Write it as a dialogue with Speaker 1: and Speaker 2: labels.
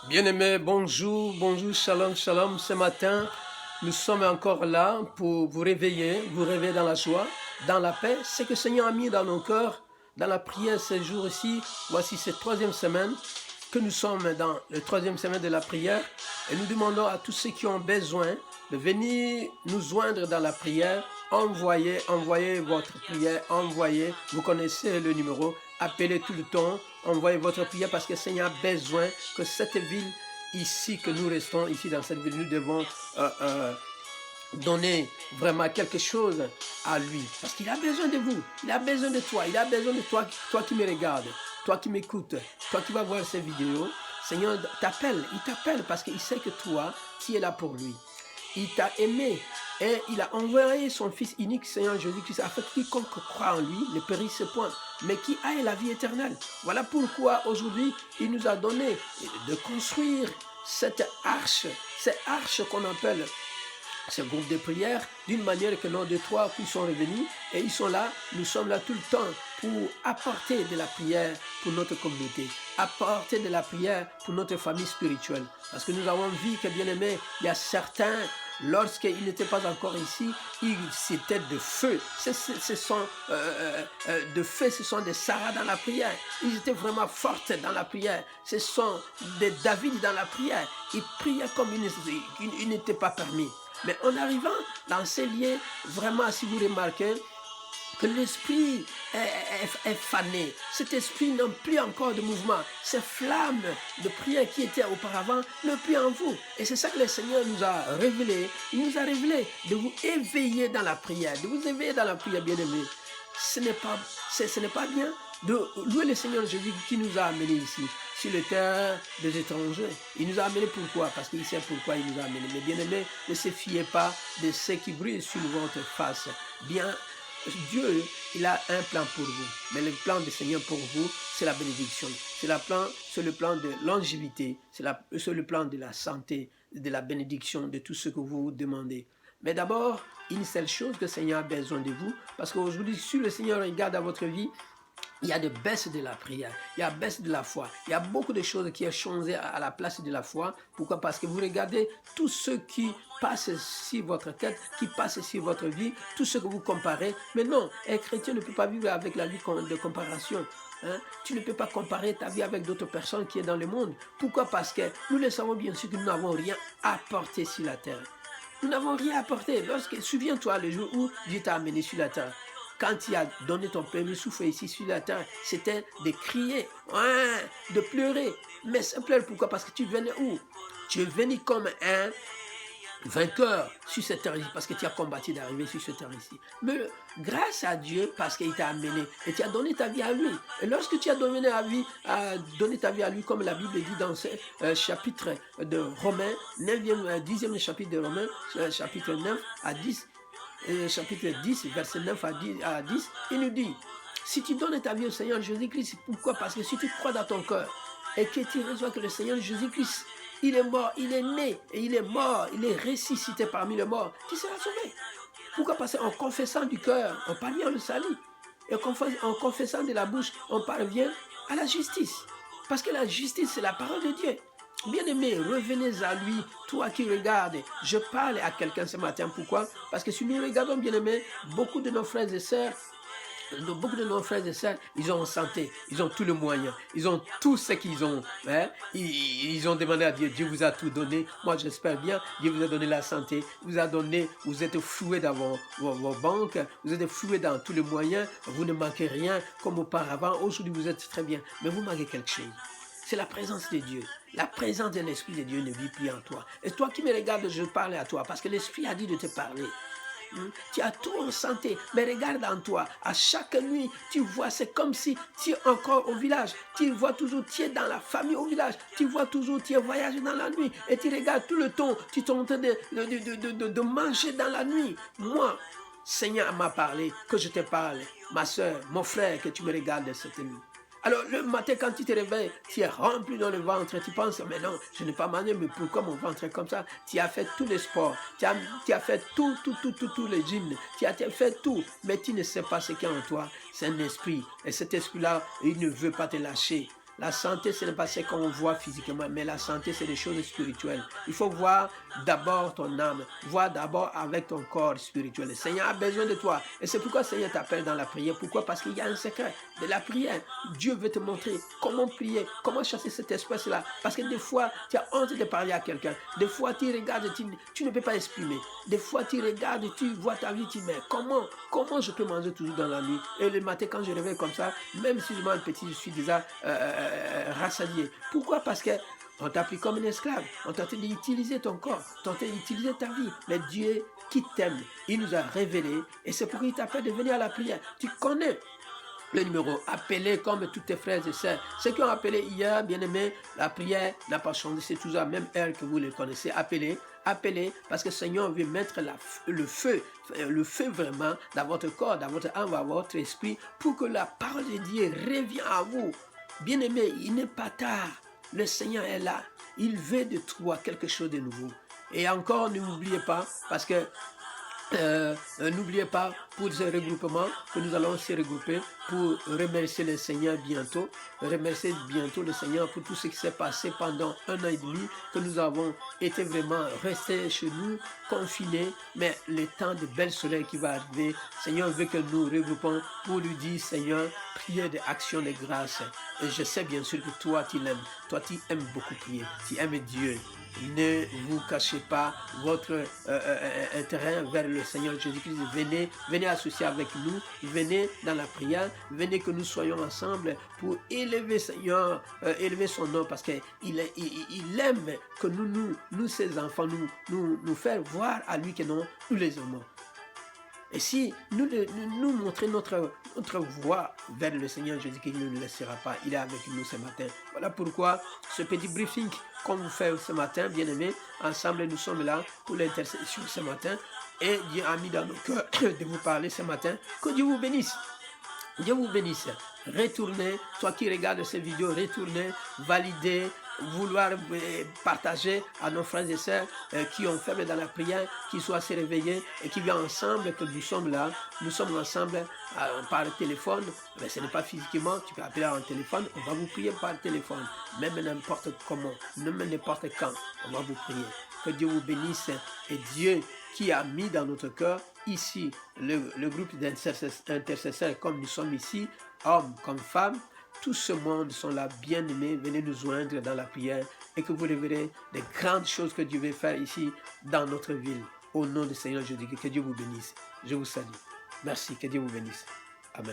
Speaker 1: Bien-aimés, bonjour, bonjour, shalom, shalom. Ce matin, nous sommes encore là pour vous réveiller dans la joie, dans la paix. Ce que le Seigneur a mis dans nos cœurs, dans la prière ces jours-ci. Voici cette troisième semaine que nous sommes dans le troisième semaine de la prière. Et nous demandons à tous ceux qui ont besoin de venir nous joindre dans la prière. Envoyez votre prière, envoyez, vous connaissez le numéro, appelez tout le temps, envoyez votre prière parce que le Seigneur a besoin que cette ville ici, que nous restons ici dans cette ville, nous devons donner vraiment quelque chose à lui. Parce qu'il a besoin de vous, il a besoin de toi, il a besoin de toi, toi qui me regardes, toi qui m'écoutes, toi qui vas voir ces vidéos. Seigneur t'appelle, il t'appelle parce qu'il sait que toi, tu es là pour lui. Il t'a aimé et il a envoyé son Fils unique, Seigneur Jésus-Christ, afin que quiconque croit en lui ne périsse point, mais qui aille la vie éternelle. Voilà pourquoi aujourd'hui, il nous a donné de construire cette arche qu'on appelle ce groupe de prière, d'une manière que nos deux, trois qui sont revenus, et ils sont là, nous sommes là tout le temps pour apporter de la prière pour notre communauté, apporter de la prière pour notre famille spirituelle. Parce que nous avons vu que, bien aimé, il y a certains, lorsqu'ils n'étaient pas encore ici, ils étaient de feu. Ce sont des Sarah dans la prière. Ils étaient vraiment fortes dans la prière. Ce sont des David dans la prière. Ils priaient comme il n'était pas permis. Mais en arrivant dans ces lieux, vraiment, si vous remarquez, que l'esprit est fané. Cet esprit n'a plus encore de mouvement. Ces flammes de prière qui étaient auparavant ne plus en vous. Et c'est ça que le Seigneur nous a révélé. Il nous a révélé de vous éveiller dans la prière, de vous éveiller dans la prière, bien-aimé. Ce n'est pas bien de louer le Seigneur Jésus qui nous a amenés ici, sur le terrain des étrangers. Il nous a amenés pourquoi? Parce qu'il sait pourquoi il nous a amenés. Mais bien aimé, ne se fiez pas de ce qui brille sur votre face. Bien, Dieu, il a un plan pour vous. Mais le plan du Seigneur pour vous, c'est la bénédiction. C'est le plan de longévité. C'est le plan de la santé, de la bénédiction, de tout ce que vous demandez. Mais d'abord, une seule chose que le Seigneur a besoin de vous. Parce qu'aujourd'hui, si le Seigneur regarde à votre vie, il y a des baisses de la prière, il y a baisse de la foi. Il y a beaucoup de choses qui ont changé à la place de la foi. Pourquoi? Parce que vous regardez tous ceux qui passent sur votre tête, qui passent sur votre vie, tout ce que vous comparez. Mais non, un chrétien ne peut pas vivre avec la vie de comparaison. Hein? Tu ne peux pas comparer ta vie avec d'autres personnes qui sont dans le monde. Pourquoi? Parce que nous le savons bien sûr que nous n'avons rien apporté sur la terre. Nous n'avons rien apporté. Souviens-toi le jour où Dieu t'a amené sur la terre. Quand tu as donné ton premier souffle ici sur la terre, c'était de crier, de pleurer. Mais ça pleure pourquoi? Parce que tu venais où? Tu es venu comme un vainqueur sur cette terre ici, parce que tu as combattu d'arriver sur cette terre ici. Mais grâce à Dieu, parce qu'il t'a amené et tu as donné ta vie à lui. Et lorsque tu as donné ta vie à lui, comme la Bible dit dans ce chapitre de Romains, 10e chapitre de Romains, chapitre 9 à 10, chapitre 10, verset 9 à 10, il nous dit, si tu donnes ta vie au Seigneur Jésus-Christ, pourquoi? Parce que si tu crois dans ton cœur et que tu reçois que le Seigneur Jésus-Christ, il est mort, il est né et il est mort, il est ressuscité parmi les morts, tu seras sauvé. Pourquoi? Parce qu'en confessant du cœur, on parvient au salut. Et en confessant de la bouche, on parvient à la justice. Parce que la justice, c'est la parole de Dieu. Bien-aimé, revenez à lui, toi qui regardes. Je parle à quelqu'un ce matin. Pourquoi? Parce que si nous regardons, bien-aimé, beaucoup de nos frères et sœurs, ils ont en santé, ils ont tous les moyens, ils ont tout ce qu'ils ont. Hein? Ils ont demandé à Dieu, Dieu vous a tout donné. Moi, j'espère bien, Dieu vous a donné la santé, vous a donné, vous êtes floués dans vos banques, vous êtes floués dans tous les moyens, vous ne manquez rien comme auparavant. Aujourd'hui, vous êtes très bien, mais vous manquez quelque chose. C'est la présence de Dieu. La présence de l'Esprit de Dieu ne vit plus en toi. Et toi qui me regardes, je parle à toi parce que l'Esprit a dit de te parler. Tu as tout en santé, mais regarde en toi. À chaque nuit, tu vois, c'est comme si tu es encore au village. Tu vois toujours, tu es dans la famille au village. Tu vois toujours, tu es voyagé dans la nuit. Et tu regardes tout le temps, tu es en train de manger dans la nuit. Moi, Seigneur m'a parlé, que je te parle. Ma soeur, mon frère, que tu me regardes cette nuit. Alors le matin quand tu te réveilles, tu es rempli dans le ventre, tu penses, mais non, je n'ai pas mangé, mais pourquoi mon ventre est comme ça? Tu as fait tous les sports, tu as fait tous les gyms, tu as fait tout, mais tu ne sais pas ce qu'il y a en toi. C'est un esprit, et cet esprit-là, il ne veut pas te lâcher. La santé, ce n'est pas ce qu'on voit physiquement, mais la santé, c'est des choses spirituelles. Il faut voir d'abord ton âme, voir d'abord avec ton corps spirituel. Le Seigneur a besoin de toi. Et c'est pourquoi le Seigneur t'appelle dans la prière. Pourquoi? Parce qu'il y a un secret de la prière. Dieu veut te montrer comment prier, comment chasser cette espèce-là. Parce que des fois, tu as honte de parler à quelqu'un. Des fois, tu regardes, tu ne peux pas exprimer. Des fois, tu regardes, tu vois ta vie, tu dis, mais comment je peux manger toujours dans la nuit? Et le matin, quand je réveille comme ça, même si je mange petit, je suis déjà rassasié. Pourquoi? Parce que on t'a pris comme un esclave. On t'a dit d'utiliser ton corps, on t'a d'utiliser ta vie. Mais Dieu qui t'aime, il nous a révélé et c'est pourquoi il t'appelle de venir à la prière. Tu connais le numéro, appelez comme tous tes frères et sœurs. Ceux qui ont appelé hier, bien aimé, la prière n'a pas changé, c'est toujours la même heure que vous le connaissez. Appelez, parce que le Seigneur veut mettre le feu vraiment dans votre corps, dans votre âme, dans votre esprit, pour que la parole de Dieu revienne à vous. Bien aimé, il n'est pas tard. Le Seigneur est là. Il veut de toi quelque chose de nouveau. Et encore, n'oubliez pas, parce que n'oubliez pas pour ce regroupement que nous allons se regrouper pour remercier le Seigneur bientôt, remercier bientôt le Seigneur pour tout ce qui s'est passé pendant 1 an et demi, que nous avons été vraiment restés chez nous, confinés, mais le temps de bel soleil qui va arriver, le Seigneur veut que nous regroupons pour lui dire, Seigneur, prier des actions de grâce. Et je sais bien sûr que toi tu l'aimes, toi tu aimes beaucoup prier, tu aimes Dieu. Ne vous cachez pas votre terrain vers le Seigneur Jésus-Christ. Venez associer avec nous, venez dans la prière, venez que nous soyons ensemble pour élever Seigneur, élever son nom parce qu'il aime que nous ses enfants, nous faire voir à lui que nous les aimons. Et si nous montrons notre voie vers le Seigneur Jésus-Christ, il ne nous laissera pas. Il est avec nous ce matin. Voilà pourquoi ce petit briefing qu'on vous fait ce matin, bien aimés, ensemble nous sommes là pour l'intercession ce matin. Et Dieu a mis dans nos cœurs de vous parler ce matin. Que Dieu vous bénisse. Dieu vous bénisse. Retournez, toi qui regardes ces vidéos, retournez, validez, vouloir partager à nos frères et sœurs qui ont fait dans la prière, qui soient se réveillés et qui viennent ensemble, que nous sommes là, nous sommes ensemble par téléphone, mais ce n'est pas physiquement, tu peux appeler en téléphone, on va vous prier par téléphone, même n'importe comment, même n'importe quand, on va vous prier. Que Dieu vous bénisse et Dieu qui a mis dans notre cœur ici le groupe d'intercesseurs comme nous sommes ici, hommes comme femmes, tout ce monde sont là, bien-aimés, venez nous joindre dans la prière et que vous verrez des grandes choses que Dieu veut faire ici dans notre ville. Au nom du Seigneur Jésus, que Dieu vous bénisse. Je vous salue. Merci, que Dieu vous bénisse.